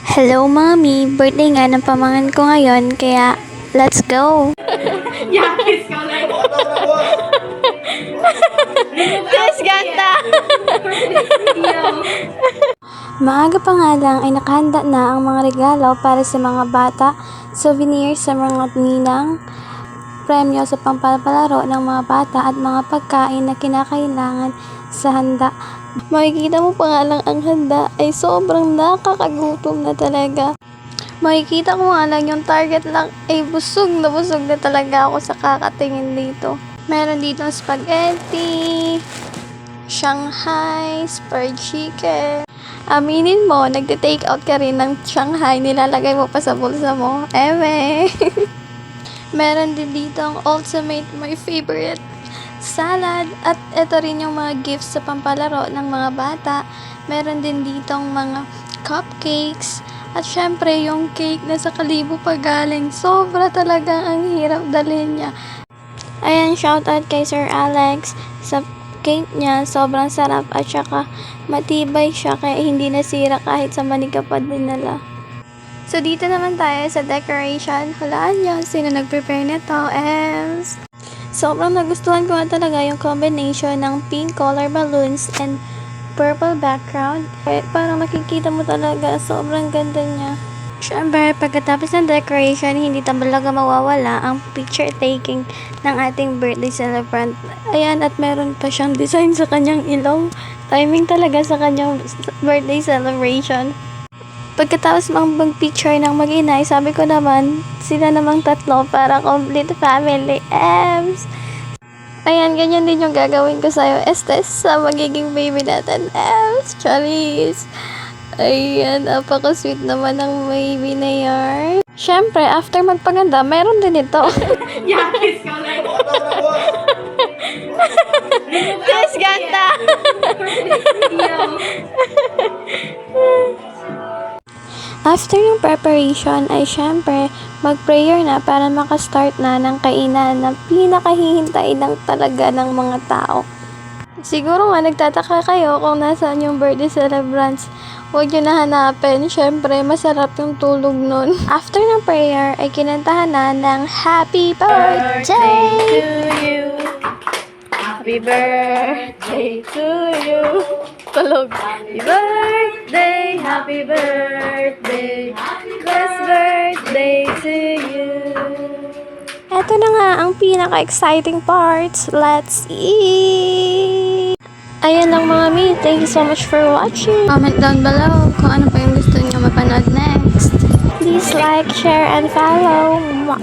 Hello, Mommy. Birthday nga ng pamangkin ko ngayon, kaya let's go. Yakis ka lang. Yes, ganda! Maaga pa nga lang ay nakahanda na ang mga regalo para sa mga bata, souvenirs sa mga ninang, premyo sa pampalaro ng mga bata at mga pagkain na kinakailangan sa handa. Makikita mo pa nga lang ang handa ay sobrang nakakagutom na talaga. Makikita ko nga lang yung target lang ay busog na talaga ako sa kakatingin dito. Meron dito spaghetti, Shanghai, spurred chicken. Aminin mo, nagte-take out ka rin ng Shanghai, nilalagay mo pa sa bulsa mo. Eme! Meron din dito ang ultimate, my favorite, salad. At ito rin yung mga gifts sa pampalaro ng mga bata. Meron din ditong mga cupcakes. At syempre, yung cake na sa Kalibo pa galing. Sobra talaga ang hirap dalhin niya. Ayan, shoutout kay Sir Alex sa cake niya. Sobrang sarap at saka matibay siya kaya hindi nasira kahit sa manika pa dinala. So, dito naman tayo sa decoration. Hulaan niyo sino nag-prepare nito. Sobrang nagustuhan ko nga talaga yung combination ng pink color balloons and purple background. Parang nakikita mo talaga, sobrang ganda niya. Siyempre, pagkatapos ng decoration, hindi talaga mawawala ang picture taking ng ating birthday celebrant. Ayan, at meron pa siyang design sa kanyang ilong. Timing talaga sa kanyang birthday celebration. Pagkatapos mag-picture ng mag-inay, sabi ko naman, sila namang tatlo para complete family. Ayan, ganyan din yung gagawin ko sa'yo, Estes, sa magiging baby natin. Charis. Ayan, napaka-sweet naman ng baby na yarn. Siyempre, after magpaganda, meron din ito. Yakis ka lang. Yes, ganda! After ng preparation ay syempre mag-prayer na para makastart na ng kainan na pinakahihintay ng talaga ng mga tao. Siguro nga nagtataka kayo kung nasaan yung birthday celebrants. Huwag nyo na hanapin. Syempre, masarap yung tulog nun. After ng prayer ay kinantahan na ng Happy Birthday to you. Happy birthday to you. Tulog. Happy birthday, happy birthday, blessed birthday to you. Eto na nga ang pinaka-exciting parts. Let's eat! Ayan lang mga mi. Thank you so much for watching. Comment down below kung ano pa yung gusto niyo mapanood next. Please like, share, and follow. Mwah!